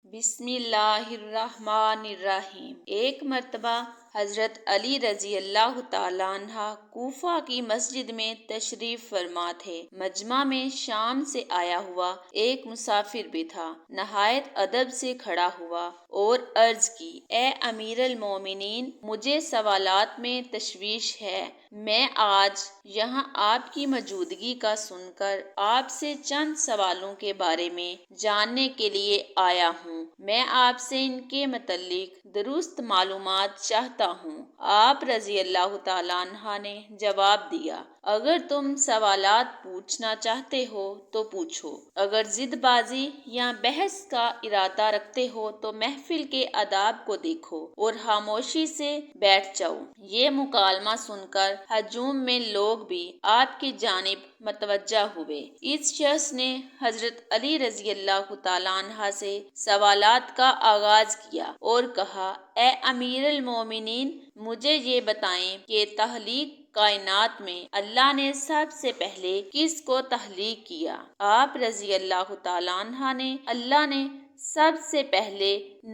بسم اللہ الرحمن الرحیم۔ ایک مرتبہ حضرت علی رضی اللہ تعالیٰ عنہ کوفہ کی مسجد میں تشریف فرما تھے۔ مجمع میں شام سے آیا ہوا ایک مسافر بھی تھا۔ نہایت ادب سے کھڑا ہوا اور عرض کی، اے امیر المومنین، مجھے سوالات میں تشویش ہے۔ میں آج یہاں آپ کی موجودگی کا سن کر آپ سے چند سوالوں کے بارے میں جاننے کے لیے آیا ہوں۔ میں آپ سے ان کے متعلق درست معلومات چاہتا ہوں۔ آپ رضی اللہ تعالیٰ عنہ نے جواب دیا، اگر تم سوالات پوچھنا چاہتے ہو تو پوچھو، اگر ضد بازی یا بحث کا ارادہ رکھتے ہو تو محفل کے آداب کو دیکھو اور خاموشی سے بیٹھ جاؤ۔ یہ مکالمہ سن کر ہجوم میں لوگ بھی آپ کی جانب متوجہ ہوئے۔ اس شخص نے حضرت علی رضی اللہ تعالیٰ عنہ سے سوالات کا آغاز کیا اور کہا، اے امیر المومنین، مجھے یہ بتائیں کہ تخلیق کائنات میں اللہ نے سب سے پہلے کس کو تخلیق کیا؟ آپ رضی اللہ تعالیٰ عنہ نے، اللہ نے سب سے پہلے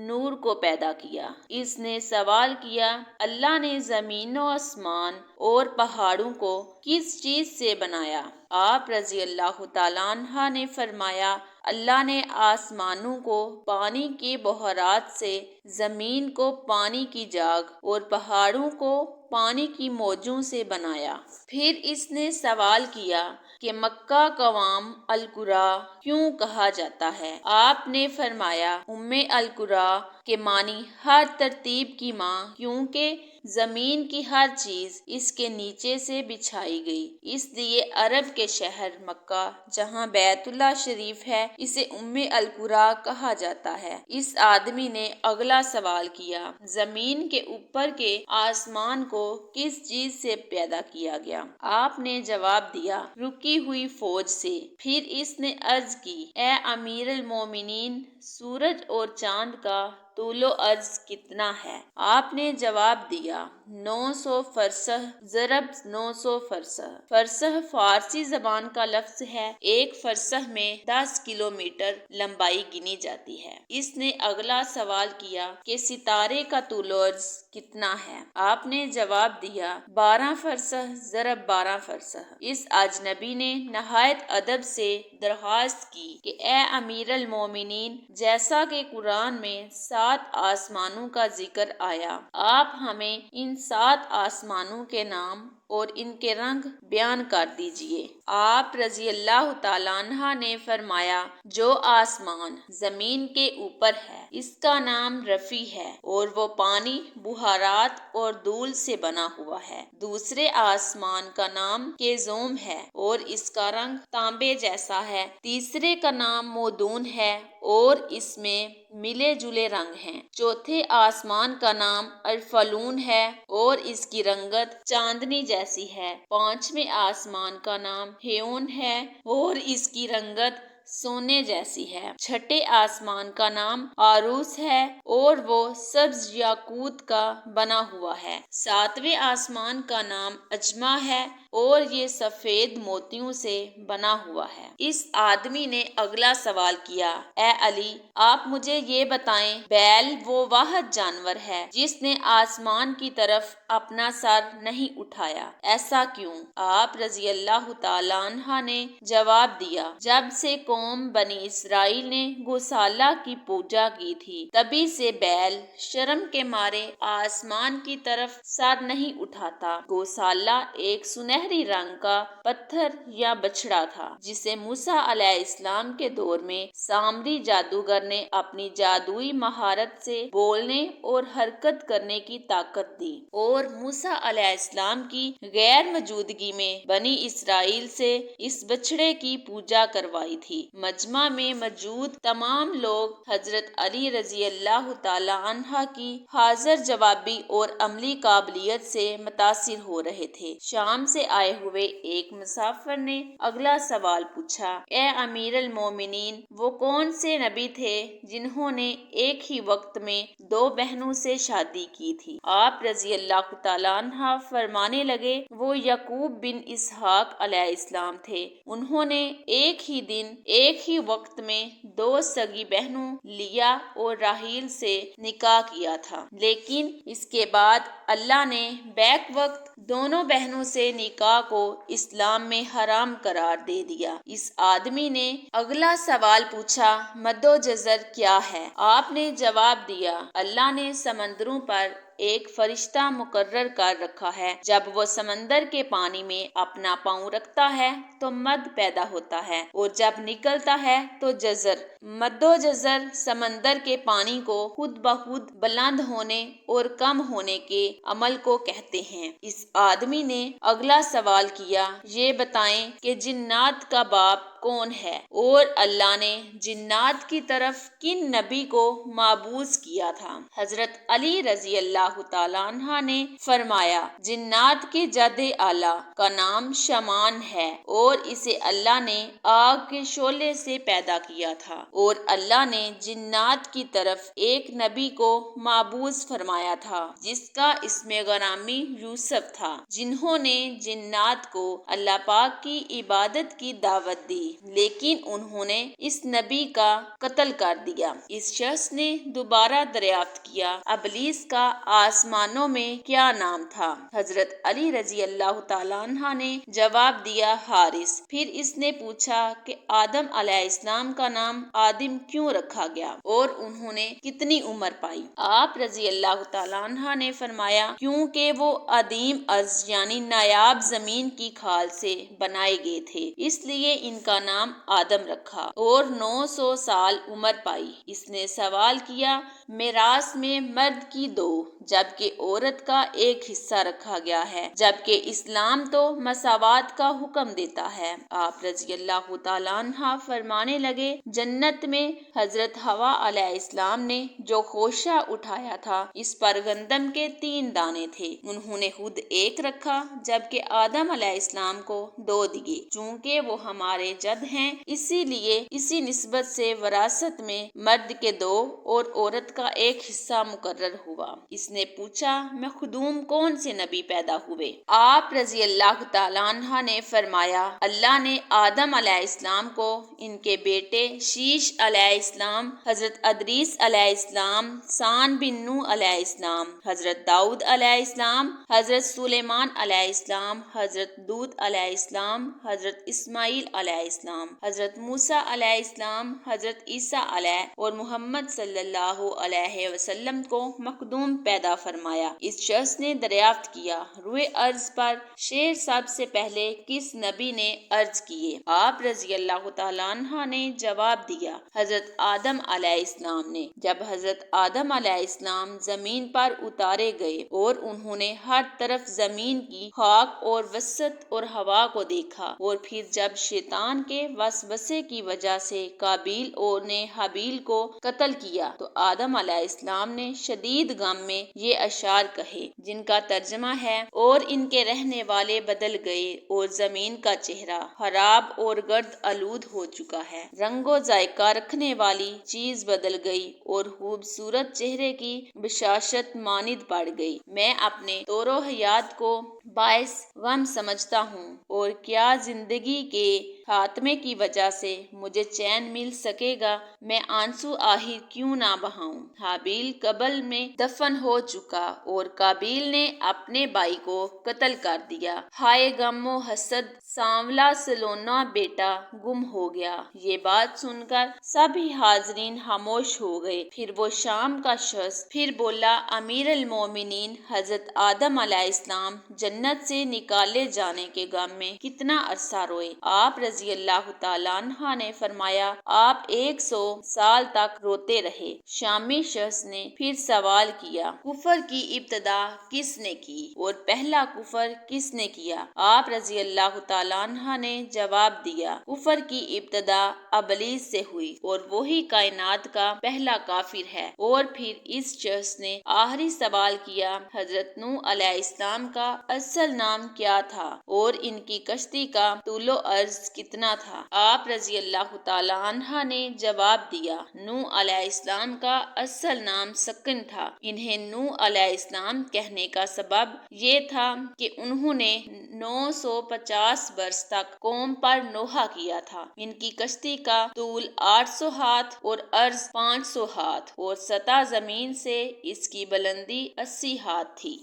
نور کو پیدا کیا۔ اس نے سوال کیا، اللہ نے زمین و آسمان اور پہاڑوں کو کس چیز سے بنایا؟ آپ رضی اللہ تعالیٰ عنہ نے فرمایا، اللہ نے آسمانوں کو پانی کے بحیرات سے، زمین کو پانی کی جاگ اور پہاڑوں کو پانی کی موجوں سے بنایا۔ پھر اس نے سوال کیا کہ مکہ کو ام القری کیوں کہا جاتا ہے؟ آپ نے فرمایا، ام القری کے معنی ہر ترتیب کی ماں، کیونکہ زمین کی ہر چیز اس کے نیچے سے بچھائی گئی، اس لیے عرب کے شہر مکہ جہاں بیت اللہ شریف ہے اسے ام القری کہا جاتا ہے۔ اس آدمی نے اگلا سوال کیا، زمین کے اوپر کے آسمان کو کس چیز سے پیدا کیا گیا؟ آپ نے جواب دیا، رکی ہوئی فوج سے۔ پھر اس نے عرض کی، اے امیر المومنین، سورج اور چاند کا طول و عرض کتنا ہے؟ آپ نے جواب دیا، 900 فرسخ ضرب 900 فرسخ۔ فرسخ فارسی زبان کا لفظ ہے۔ ایک فرسخ میں 10 کلومیٹر لمبائی گنی جاتی ہے۔ اس نے اگلا سوال کیا کہ ستارے کا طول و عرض کتنا ہے؟ آپ نے جواب دیا، 12 فرسخ ضرب 12 فرسخ۔ اس اجنبی نے نہایت ادب سے درخواست کی کہ اے امیر المومنین، جیسا کہ قرآن میں 7 آسمانوں کا ذکر آیا، آپ ہمیں ان 7 آسمانوں کے نام اور ان کے رنگ بیان کر دیجئے۔ آپ رضی اللہ تعالیٰ عنہ نے فرمایا، جو آسمان زمین کے اوپر ہے اس کا نام رفیع ہے اور وہ پانی، بحیرات اور دھول سے بنا ہوا ہے۔ دوسرے آسمان کا نام کیزوم ہے اور اس کا رنگ تانبے جیسا ہے۔ تیسرے کا نام مودون ہے اور اس میں ملے جلے رنگ ہیں۔ چوتھے آسمان کا نام ارفلون ہے اور اس کی رنگت چاندنی جیسی ہے۔ پانچویں آسمان کا نام ہیون ہے اور اس کی رنگت سونے جیسی ہے۔ چھٹے آسمان کا نام عروس ہے اور وہ سبز یاقوت کا بنا ہوا ہے۔ ساتویں آسمان کا نام اجمہ ہے اور یہ سفید موتیوں سے بنا ہوا ہے۔ اس آدمی نے اگلا سوال کیا، اے علی، آپ مجھے یہ بتائیں، بیل وہ واحد جانور ہے جس نے آسمان کی طرف اپنا سر نہیں اٹھایا، ایسا کیوں؟ آپ رضی اللہ تعالیٰ عنہ نے جواب دیا، جب سے قوم بنی اسرائیل نے گوسالہ کی پوجا کی تھی تبھی سے بیل شرم کے مارے آسمان کی طرف سر نہیں اٹھاتا۔ گوسالہ ایک سنہری رنگ کا پتھر یا بچھڑا تھا جسے موسیٰ علیہ السلام کے دور میں سامری جادوگر نے اپنی جادوئی مہارت سے بولنے اور حرکت کرنے کی طاقت دی اور موسیٰ علیہ السلام کی غیر موجودگی میں بنی اسرائیل سے اس بچھڑے کی پوجا کروائی تھی۔ مجمع میں موجود تمام لوگ حضرت علی رضی اللہ تعالیٰ عنہ کی حاضر جوابی اور عملی قابلیت سے متاثر ہو رہے تھے۔ شام سے آئے ہوئے ایک مسافر نے اگلا سوال پوچھا، اے امیر المومنین، وہ کون سے نبی تھے جنہوں نے ایک ہی وقت میں 2 بہنوں سے شادی کی تھی؟ آپ رضی اللہ تعالیٰ عنہ فرمانے لگے، وہ یعقوب بن اسحاق علیہ السلام تھے۔ انہوں نے ایک ہی دن ایک ہی وقت میں 2 سگی بہنوں لیا اور راحیل سے نکاح کیا تھا، لیکن اس کے بعد اللہ نے بیک وقت دونوں بہنوں سے نکاح کو اسلام میں حرام قرار دے دیا۔ اس آدمی نے اگلا سوال پوچھا، مد و جزر کیا ہے؟ آپ نے جواب دیا، اللہ نے سمندروں پر ایک فرشتہ مقرر کر رکھا ہے، جب وہ سمندر کے پانی میں اپنا پاؤں رکھتا ہے تو مد پیدا ہوتا ہے اور جب نکلتا ہے تو جزر۔ مد و جزر سمندر کے پانی کو خود بخود بلند ہونے اور کم ہونے کے عمل کو کہتے ہیں۔ اس آدمی نے اگلا سوال کیا، یہ بتائیں کہ جنات کا باپ کون ہے اور اللہ نے جنات کی طرف کن نبی کو مبعوث کیا تھا؟ حضرت علی رضی اللہ تعالیٰ عنہ نے فرمایا، جنات کے جد اعلیٰ کا نام شمان ہے اور اسے اللہ نے آگ کے شعلے سے پیدا کیا تھا، اور اللہ نے جنات کی طرف ایک نبی کو مبعوث فرمایا تھا جس کا اسم گرامی یوسف تھا، جنہوں نے جنات کو اللہ پاک کی عبادت کی دعوت دی، لیکن انہوں نے اس نبی کا قتل کر دیا۔ اس شخص نے دوبارہ دریافت کیا، ابلیس کا آسمانوں میں کیا نام تھا؟ حضرت علی رضی اللہ تعالیٰ عنہ نے جواب دیا، حارث۔ پھر اس نے پوچھا کہ آدم علیہ السلام کا نام آدم کیوں رکھا گیا اور انہوں نے کتنی عمر پائی؟ آپ رضی اللہ تعالیٰ عنہ نے فرمایا، کیونکہ وہ عدیم ارض یعنی نایاب زمین کی کھال سے بنائے گئے تھے، اس لیے ان کا نام آدم رکھا اور 900 سال عمر پائی۔ اس نے سوال کیا، میراث میں مرد کی 2 جبکہ عورت کا 1 حصہ رکھا گیا ہے، جبکہ اسلام تو مساوات کا حکم دیتا ہے۔ آپ رضی اللہ تعالیٰ عنہ فرمانے لگے، جنت میں حضرت حوا علیہ السلام نے جو خوشہ اٹھایا تھا اس پر گندم کے 3 دانے تھے، انہوں نے خود 1 رکھا جبکہ آدم علیہ السلام کو 2 دیے۔ چونکہ وہ ہمارے جد ہیں اسی لیے اسی نسبت سے وراثت میں مرد کے 2 اور عورت کا 1 حصہ مقرر ہوا۔ اس نے پوچھا، مخدوم کون سے نبی پیدا ہوئے؟ آپ رضی اللہ تعالیٰ عنہ نے فرمایا، اللہ نے آدم علیہ السلام کو ان کے بیٹے شیش علیہ السلام، حضرت ادریس علیہ السلام، سان بن نوح علیہ السلام، حضرت داؤد علیہ السلام، حضرت سلیمان علیہ السلام، حضرت دود علیہ السلام، حضرت اسماعیل علیہ السلام، حضرت موسیٰ علیہ السلام، حضرت عیسیٰ علیہ اور محمد صلی اللہ علیہ وسلم کو مخدوم پیدا فرمایا۔ اس شخص نے دریافت کیا، روئے ارض پر شیر سب سے پہلے کس نبی نے عرض کیے؟ آپ رضی اللہ تعالیٰ عنہ نے جواب دیا، حضرت آدم علیہ السلام نے۔ جب حضرت آدم علیہ السلام زمین پر اتارے گئے اور انہوں نے ہر طرف زمین کی خاک اور وسط اور ہوا کو دیکھا، اور پھر جب شیطان کے وسوسے کی وجہ سے قابیل نے حابیل کو قتل کیا تو آدم علیہ السلام نے شدید غم میں یہ اشعار کہے، جن کا ترجمہ ہے، اور ان کے رہنے والے بدل گئے اور زمین کا چہرہ خراب اور گرد آلود ہو چکا ہے، رنگ و ذائقہ رکھنے والی چیز بدل گئی اور خوبصورت چہرے کی بشاشت مانند پڑ گئی۔ میں اپنے طور و حیات کو باعث غم سمجھتا ہوں، اور کیا زندگی کے خاتمے کی وجہ سے مجھے چین مل سکے گا؟ میں آنسو آخر کیوں نہ بہاؤں؟ حابیل قبر میں دفن ہو چکا اور قابیل نے اپنے بھائی کو قتل کر دیا، ہائے غم و حسد، سانولا سلونا بیٹا گم ہو گیا۔ یہ بات سن کر سبھی حاضرین خاموش ہو گئے۔ پھر وہ شام کا شخص پھر بولا، امیر المومنین حضرت آدم علیہ السلام جنت سے نکالے جانے کے غم میں کتنا عرصہ روئے؟ آپ رضی اللہ تعالیٰ عنہ نے فرمایا، آپ 100 سال تک روتے رہے۔ شامی شخص نے پھر سوال کیا، کفر کی ابتدا کس نے کی اور پہلا کفر کس نے کیا؟ آپ رضی اللہ تعالیٰ عنہ نے جواب دیا، کفر کی ابتدا ابلیس سے ہوئی اور وہی کائنات کا پہلا کافر ہے۔ اور پھر اس شخص نے آخری سوال کیا، حضرت نوح علیہ السلام کا اصل نام کیا تھا اور ان کی کشتی کا طول و عرض کتنا تھا؟ آپ رضی اللہ تعالیٰ عنہ نے جواب دیا، نوح علیہ السلام کا اصل نام سکن تھا۔ انہیں نوح علیہ السلام کہنے کا سبب یہ تھا کہ انہوں نے 950 برس تک قوم پر نوحہ کیا تھا۔ ان کی کشتی کا طول 800 ہاتھ اور عرض 500 ہاتھ اور سطح زمین سے اس کی بلندی 80 ہاتھ تھی۔